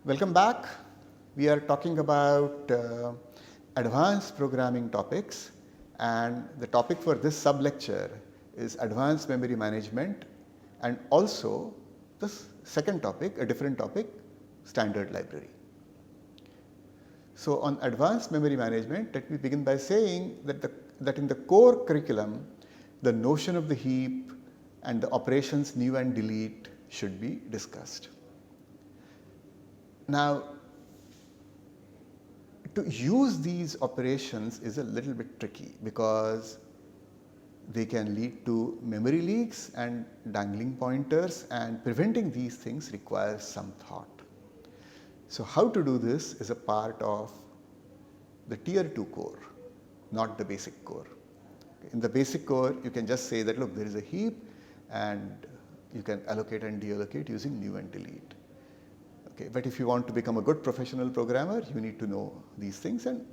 Welcome back. We are talking about advanced programming topics, and the topic for this sub-lecture is advanced memory management, and also the second topic, a different topic, standard library. So on advanced memory management, let me begin by saying that in the core curriculum, the notion of the heap and the operations new and delete should be discussed. Now, to use these operations is a little bit tricky because they can lead to memory leaks and dangling pointers, and preventing these things requires some thought. So how to do this is a part of the tier 2 core, not the basic core. In the basic core, you can just say that, look, there is a heap and you can allocate and deallocate using new and delete. Okay, but if you want to become a good professional programmer, you need to know these things, and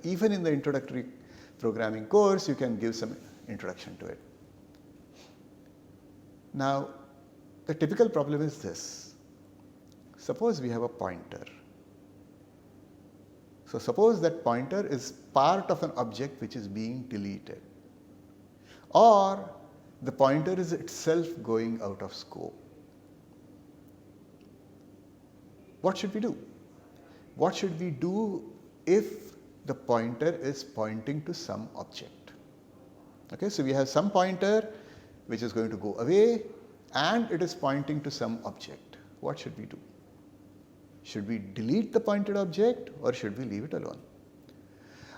even in the introductory programming course, you can give some introduction to it. Now, the typical problem is this. Suppose we have a pointer. So suppose that pointer is part of an object which is being deleted, or the pointer is itself going out of scope. What should we do? What should we do if the pointer is pointing to some object? Okay, so we have some pointer which is going to go away and it is pointing to some object. What should we do? Should we delete the pointed object or should we leave it alone?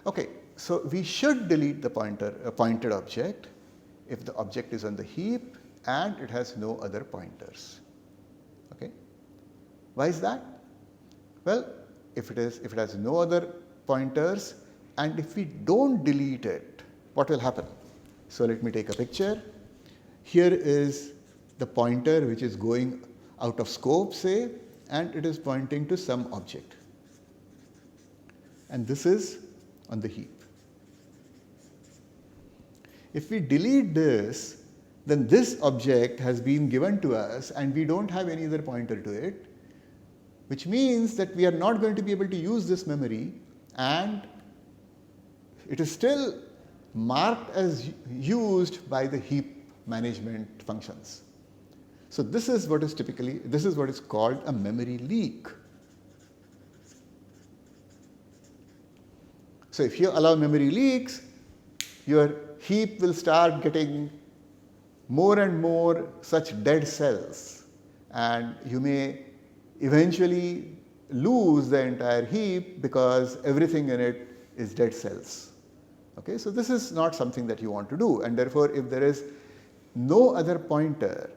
Okay, so we should delete the pointed object if the object is on the heap and it has no other pointers. Okay. Why is that? Well, if it has no other pointers and if we don't delete it, what will happen? So let me take a picture. Here is the pointer which is going out of scope, say, and it is pointing to some object. And this is on the heap. If we delete this, then this object has been given to us and we don't have any other pointer to it, which means that we are not going to be able to use this memory, and it is still marked as used by the heap management functions. So this is what is called a memory leak. So if you allow memory leaks, your heap will start getting more and more such dead cells, and you may eventually lose the entire heap because everything in it is dead cells. Okay, so this is not something that you want to do, and therefore if there is no other pointer,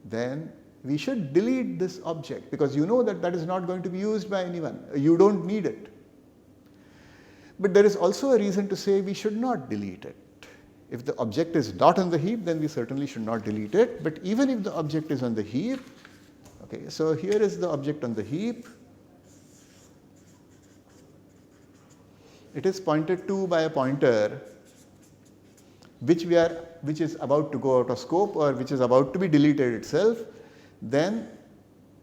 then we should delete this object because you know that is not going to be used by anyone. You don't need it. But there is also a reason to say we should not delete it. If the object is not on the heap, then we certainly should not delete it. But even if the object is on the heap, okay, so here is the object on the heap. It is pointed to by a pointer which is about to go out of scope or which is about to be deleted itself. Then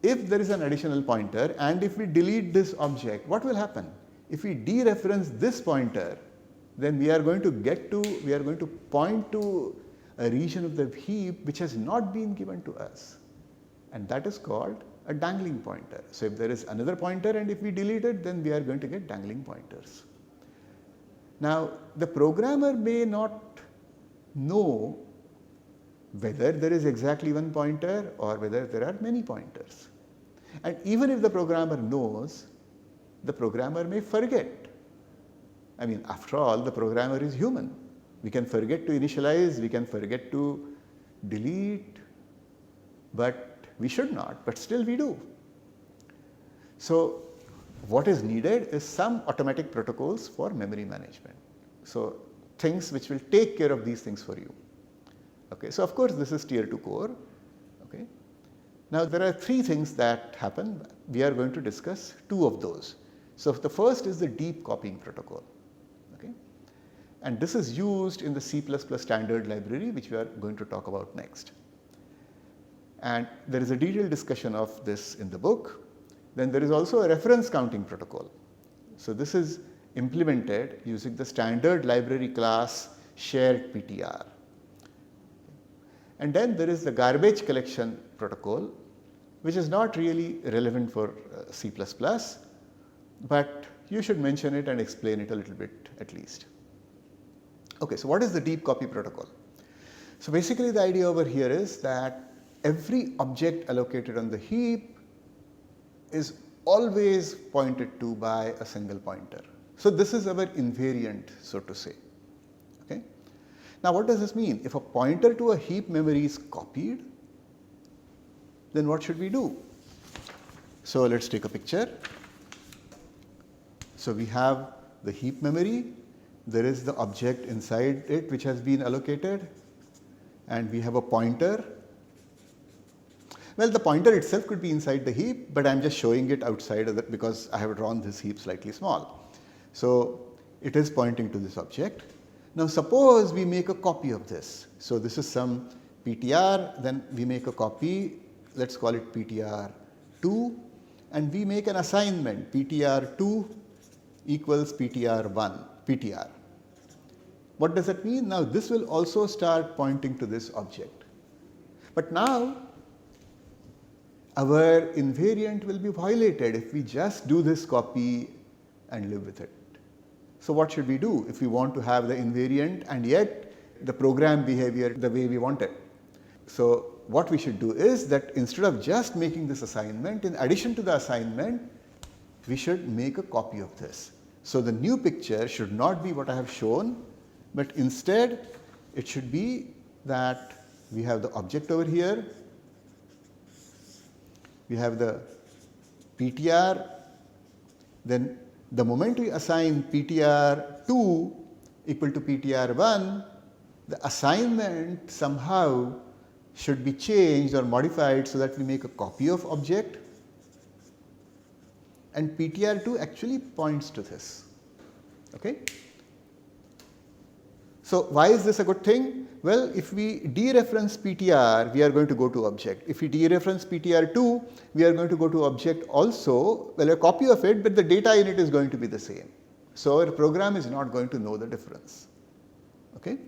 if there is an additional pointer and if we delete this object, what will happen? If we dereference this pointer, then we are going to point to a region of the heap which has not been given to us, and that is called a dangling pointer. So if there is another pointer and if we delete it, then we are going to get dangling pointers. Now the programmer may not know whether there is exactly one pointer or whether there are many pointers. And even if the programmer knows, the programmer may forget. I mean, after all, the programmer is human. We can forget to initialize, we can forget to delete, but we should not, but still we do. So what is needed is some automatic protocols for memory management. So things which will take care of these things for you. Okay, so of course this is tier 2 core. Okay. Now there are 3 things that happen. We are going to discuss 2 of those. So the first is the deep copying protocol. Okay. And this is used in the C++ standard library, which we are going to talk about next. And there is a detailed discussion of this in the book. then there is also a reference counting protocol. So this is implemented using the standard library class shared PTR. And then there is the garbage collection protocol, which is not really relevant for C++, but you should mention it and explain it a little bit at least. Okay, so what is the deep copy protocol? So basically the idea over here is that every object allocated on the heap is always pointed to by a single pointer. So this is our invariant, so to say. Okay. Now what does this mean? If a pointer to a heap memory is copied, then what should we do? So let's take a picture. So we have the heap memory, there is the object inside it which has been allocated, and we have a pointer. Well, the pointer itself could be inside the heap, but I am just showing it outside of it because I have drawn this heap slightly small. So it is pointing to this object. Now suppose we make a copy of this. So this is some PTR, then we make a copy, let's call it PTR2, and we make an assignment, PTR2 equals PTR1, PTR. What does that mean? Now this will also start pointing to this object. But now our invariant will be violated if we just do this copy and live with it. So what should we do if we want to have the invariant and yet the program behavior the way we want it? So what we should do is that instead of just making this assignment, in addition to the assignment, we should make a copy of this. So the new picture should not be what I have shown, but instead it should be that we have the object over here, we have the PTR, then the moment we assign PTR2 equal to PTR1, the assignment somehow should be changed or modified so that we make a copy of object, and PTR2 actually points to this. Okay? So why is this a good thing? Well, if we dereference PTR, we are going to go to object. If we dereference PTR2, we are going to go to object also, well, a copy of it, but the data in it is going to be the same. So our program is not going to know the difference. Okay?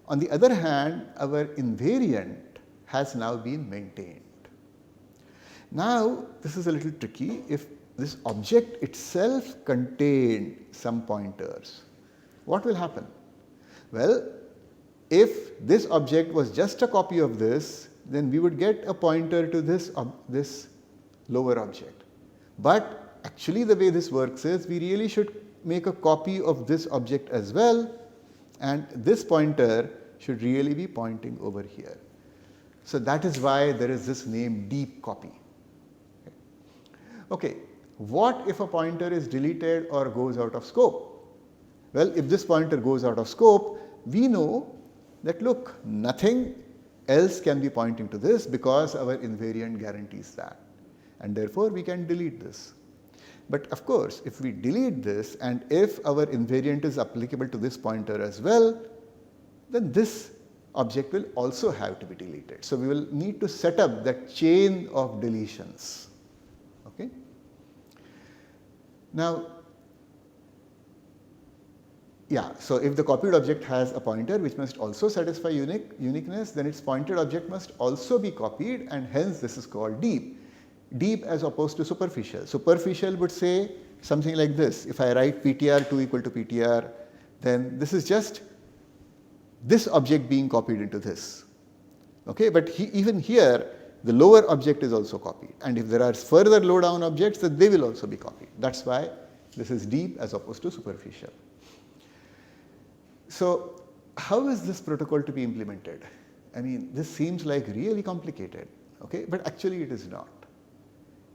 On the other hand, our invariant has now been maintained. Now, this is a little tricky. If this object itself contained some pointers, what will happen? Well, if this object was just a copy of this, then we would get a pointer to this lower object. But actually the way this works is we really should make a copy of this object as well, and this pointer should really be pointing over here. So that is why there is this name deep copy. Okay, what if a pointer is deleted or goes out of scope? Well, if this pointer goes out of scope, we know that look, nothing else can be pointing to this because our invariant guarantees that, and therefore we can delete this. But of course, if we delete this and if our invariant is applicable to this pointer as well, then this object will also have to be deleted. So we will need to set up that chain of deletions. Okay? Now, yeah, so if the copied object has a pointer which must also satisfy uniqueness, then its pointed object must also be copied, and hence this is called deep. Deep as opposed to superficial. Superficial would say something like this. If I write PTR2 equal to PTR, then this is just this object being copied into this. Okay, but even here the lower object is also copied, and if there are further low down objects, then they will also be copied. That's why this is deep as opposed to superficial. So how is this protocol to be implemented? I mean, this seems like really complicated, okay, but actually it is not.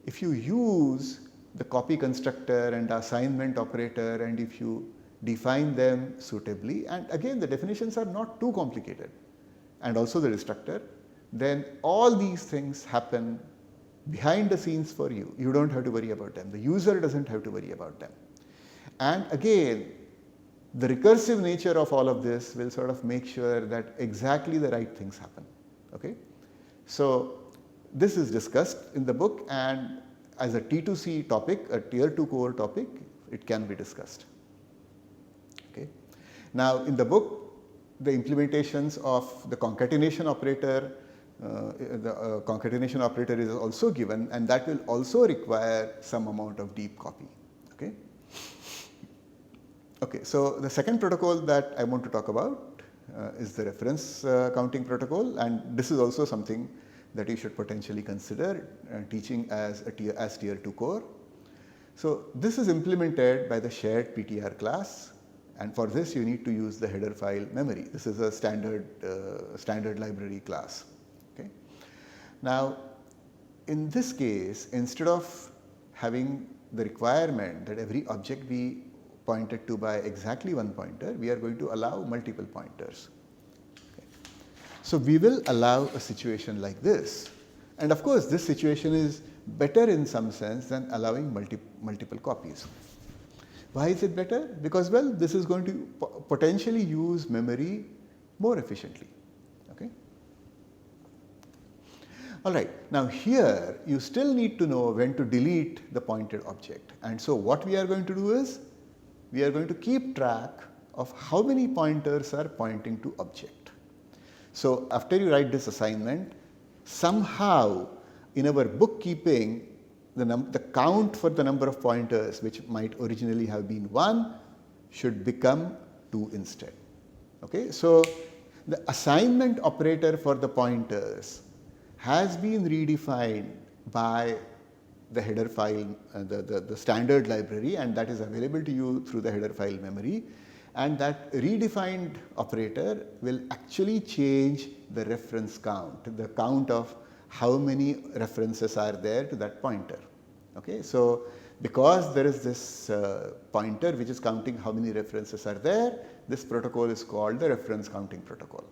If you use the copy constructor and the assignment operator, and if you define them suitably, and again the definitions are not too complicated, and also the destructor, then all these things happen behind the scenes for you. You don't have to worry about them. The user doesn't have to worry about them. And again, the recursive nature of all of this will sort of make sure that exactly the right things happen. Okay? So this is discussed in the book, and as a T2C topic, a tier 2 core topic, it can be discussed. Okay. Now in the book, the implementations of the concatenation operator, concatenation operator is also given, and that will also require some amount of deep copy. Okay. Okay, so the second protocol that I want to talk about is the reference counting protocol, and this is also something that you should potentially consider teaching as tier 2 core. So this is implemented by the shared PTR class, and for this you need to use the header file memory. This is a standard library class. Okay. Now in this case, instead of having the requirement that every object be pointed to by exactly one pointer, we are going to allow multiple pointers. Okay. So we will allow a situation like this, and of course this situation is better in some sense than allowing multiple copies. Why is it better? Because, well, this is going to potentially use memory more efficiently. Okay. All right, now here you still need to know when to delete the pointed object, and so what we are going to do is we are going to keep track of how many pointers are pointing to object. So after you write this assignment, somehow in our bookkeeping, the count for the number of pointers, which might originally have been 1, should become 2 instead. Okay? So the assignment operator for the pointers has been redefined by the header file, the standard library, and that is available to you through the header file memory, and that redefined operator will actually change the reference count, the count of how many references are there to that pointer. Okay. So because there is this pointer which is counting how many references are there, this protocol is called the reference counting protocol.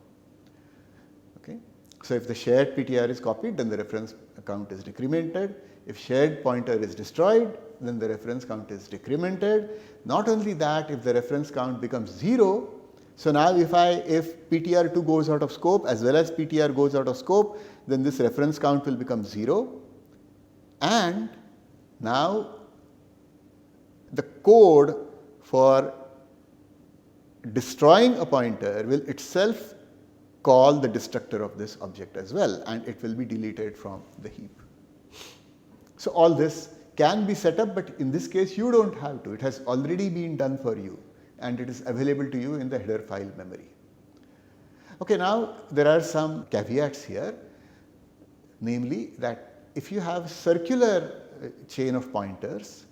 Okay. So if the shared PTR is copied, then the reference count is decremented. If shared pointer is destroyed, then the reference count is decremented. Not only that, if the reference count becomes 0, so now if PTR2 goes out of scope as well as PTR goes out of scope, then this reference count will become 0, and now the code for destroying a pointer will itself call the destructor of this object as well, and it will be deleted from the heap. So all this can be set up, but in this case you don't have to. It has already been done for you, and it is available to you in the header file memory. Okay, now there are some caveats here, namely that if you have circular chain of pointers,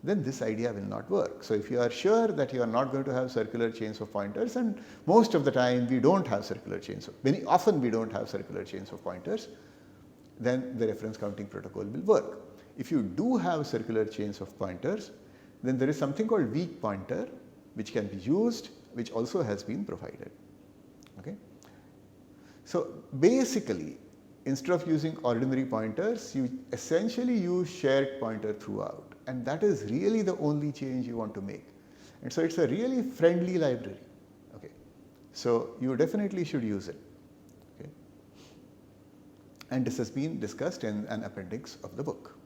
then this idea will not work. So if you are sure that you are not going to have circular chains of pointers, and most of the time we don't have circular chains, very often we don't have circular chains of pointers, then the reference counting protocol will work. If you do have circular chains of pointers, then there is something called weak pointer which can be used, which also has been provided. Okay. So basically, instead of using ordinary pointers, you essentially use shared pointer throughout, and that is really the only change you want to make. And so it's a really friendly library. Okay. So you definitely should use it. Okay. And this has been discussed in an appendix of the book,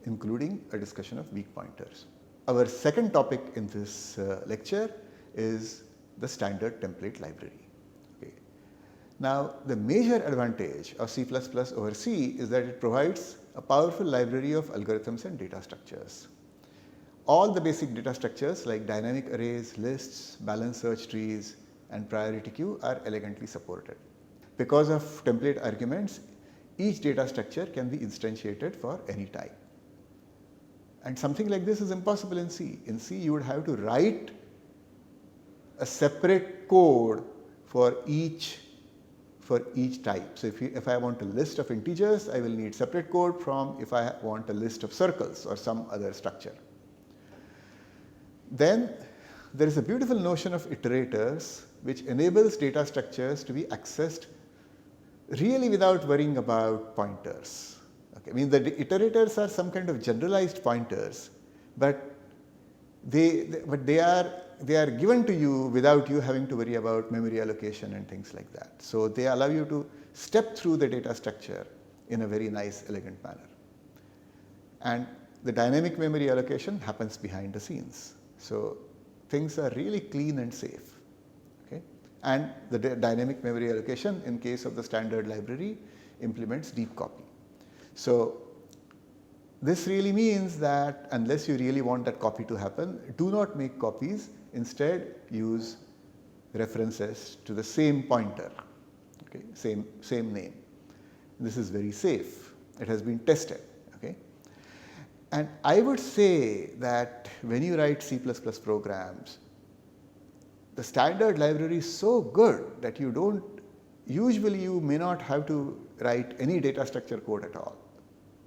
including a discussion of weak pointers. Our second topic in this lecture is the standard template library. Okay. Now, the major advantage of C++ over C is that it provides a powerful library of algorithms and data structures. All the basic data structures like dynamic arrays, lists, balanced search trees, and priority queue are elegantly supported. Because of template arguments, each data structure can be instantiated for any type. And something like this is impossible in C. In C, you would have to write a separate code for each type. So if I want a list of integers, I will need separate code from if I want a list of circles or some other structure. Then there is a beautiful notion of iterators which enables data structures to be accessed really without worrying about pointers. Okay. I mean, the iterators are some kind of generalized pointers, but they are given to you without you having to worry about memory allocation and things like that. So they allow you to step through the data structure in a very nice, elegant manner. and the dynamic memory allocation happens behind the scenes. So things are really clean and safe. Okay? And the dynamic memory allocation in case of the standard library implements deep copy. So this really means that unless you really want that copy to happen, do not make copies. Instead, use references to the same pointer, okay, same name. This is very safe. It has been tested. Okay? And I would say that when you write C++ programs, the standard library is so good that usually you may not have to write any data structure code at all.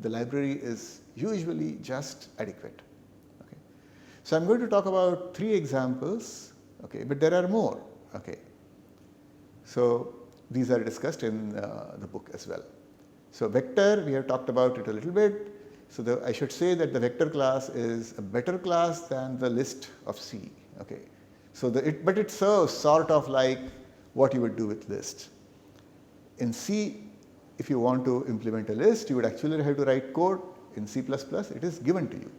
The library is usually just adequate. Okay. So I am going to talk about 3 examples, okay, but there are more. Okay. So these are discussed in the book as well. So vector, we have talked about it a little bit. So I should say that the vector class is a better class than the list of C. Okay. So but it serves sort of like what you would do with list. In C, if you want to implement a list, you would actually have to write code. In C++, it is given to you.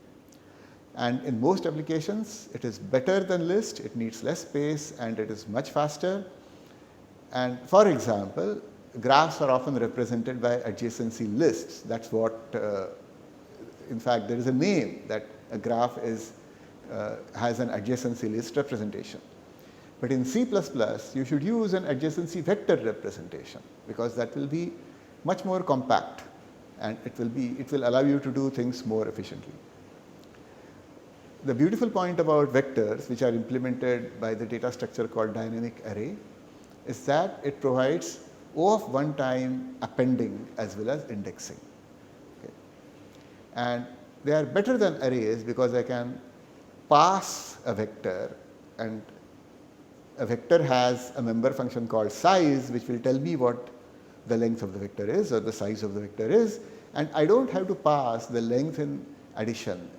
And in most applications, it is better than list, it needs less space, and it is much faster. And for example, graphs are often represented by adjacency lists. That's what, in fact, there is a name that a graph has an adjacency list representation. But in C++, you should use an adjacency vector representation because that will be much more compact and it will allow you to do things more efficiently. The beautiful point about vectors, which are implemented by the data structure called dynamic array, is that it provides O of one time appending as well as indexing. Okay. And they are better than arrays because I can pass a vector, and a vector has a member function called size, which will tell me what the length of the vector is or the size of the vector is, and I do not have to pass the length in addition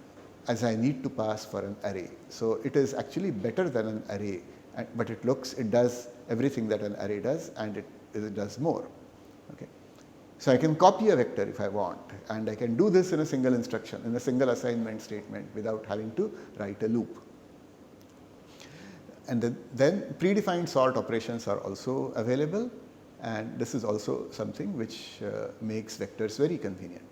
as I need to pass for an array. So it is actually better than an array, but it does everything that an array does, and it does more. Okay. So I can copy a vector if I want, and I can do this in a single instruction, in a single assignment statement without having to write a loop. And then predefined sort operations are also available, and this is also something which makes vectors very convenient.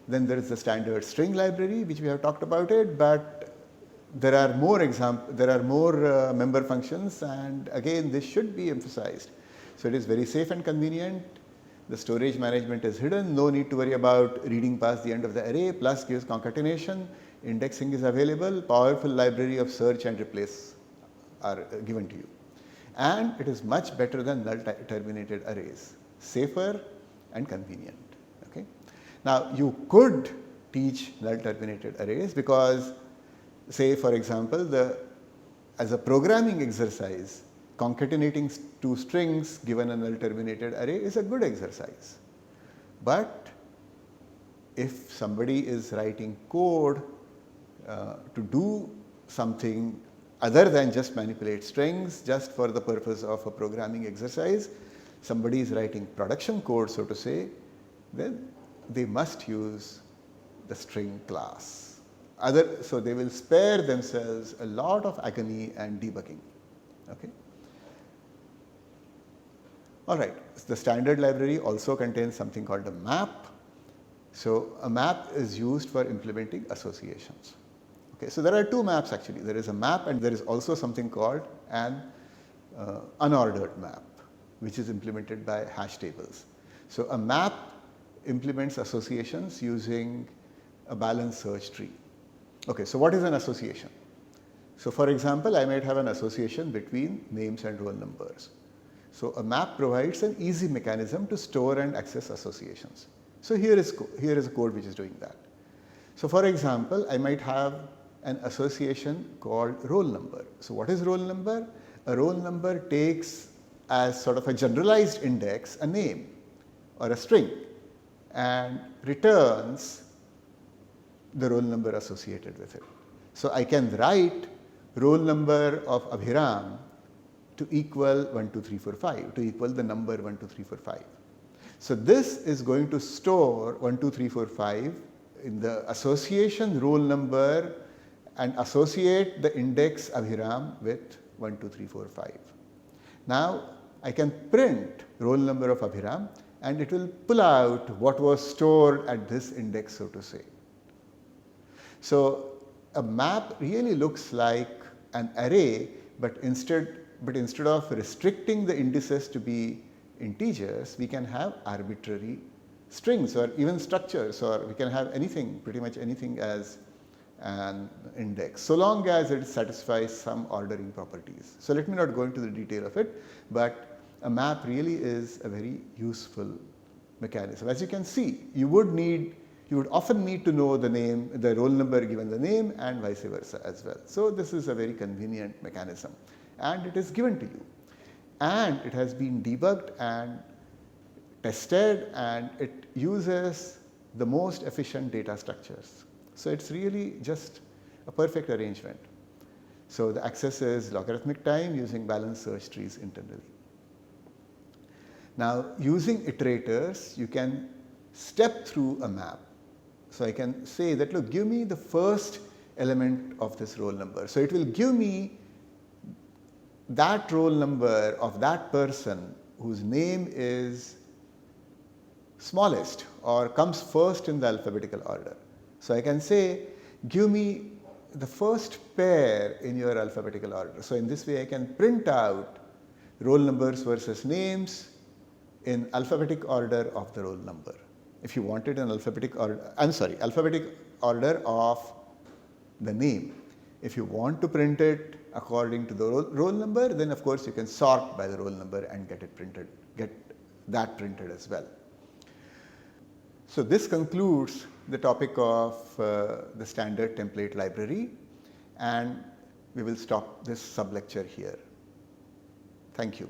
Then there is the standard string library, which we have talked about it, but there are more member functions, and again this should be emphasized. So it is very safe and convenient. The storage management is hidden, no need to worry about reading past the end of the array, plus gives concatenation, indexing is available, powerful library of search and replace are given to you. And it is much better than null terminated arrays, safer and convenient. Okay. Now you could teach null terminated arrays because, say for example, as a programming exercise, concatenating 2 strings given a null terminated array is a good exercise. But if somebody is writing code to do something other than just manipulate strings just for the purpose of a programming exercise, somebody is writing production code, so to say, then they must use the string class. So they will spare themselves a lot of agony and debugging. Okay. All right, the standard library also contains something called a map. So a map is used for implementing associations. Okay, so there are 2 maps actually. There is a map and there is also something called an unordered map, which is implemented by hash tables. So a map implements associations using a balanced search tree. Okay, so what is an association? So for example, I might have an association between names and roll numbers. So a map provides an easy mechanism to store and access associations. So here is a code which is doing that. So for example, I might have an association called roll number. So what is roll number? A roll number takes as sort of a generalized index a name or a string and returns the roll number associated with it. So I can write roll number of Abhiram to equal 1, 2, 3, 4, 5, to equal the number 1, 2, 3, 4, 5. So this is going to store 1, 2, 3, 4, 5 in the association roll number and associate the index Abhiram with 1, 2, 3, 4, 5. Now I can print roll number of Abhiram and it will pull out what was stored at this index, so to say. So a map really looks like an array, but instead of restricting the indices to be integers, we can have arbitrary strings or even structures, or we can have anything, pretty much anything as an index, so long as it satisfies some ordering properties. So let me not go into the detail of it, but a map really is a very useful mechanism. As you can see, you would often need to know the name, the roll number given the name, and vice versa as well. So this is a very convenient mechanism, and it is given to you, and it has been debugged and tested, and it uses the most efficient data structures. So it's really just a perfect arrangement. So the access is logarithmic time using balanced search trees internally. Now using iterators, you can step through a map. So I can say that, look, give me the first element of this roll number. So it will give me that roll number of that person whose name is smallest or comes first in the alphabetical order. So I can say, give me the first pair in your alphabetical order. So in this way I can print out roll numbers versus names in alphabetic order of the roll number. If you wanted an alphabetic order, alphabetic order of the name. If you want to print it according to the roll number, then of course you can sort by the roll number and get that printed as well. So this concludes the topic of the standard template library, and we will stop this sub-lecture here. Thank you.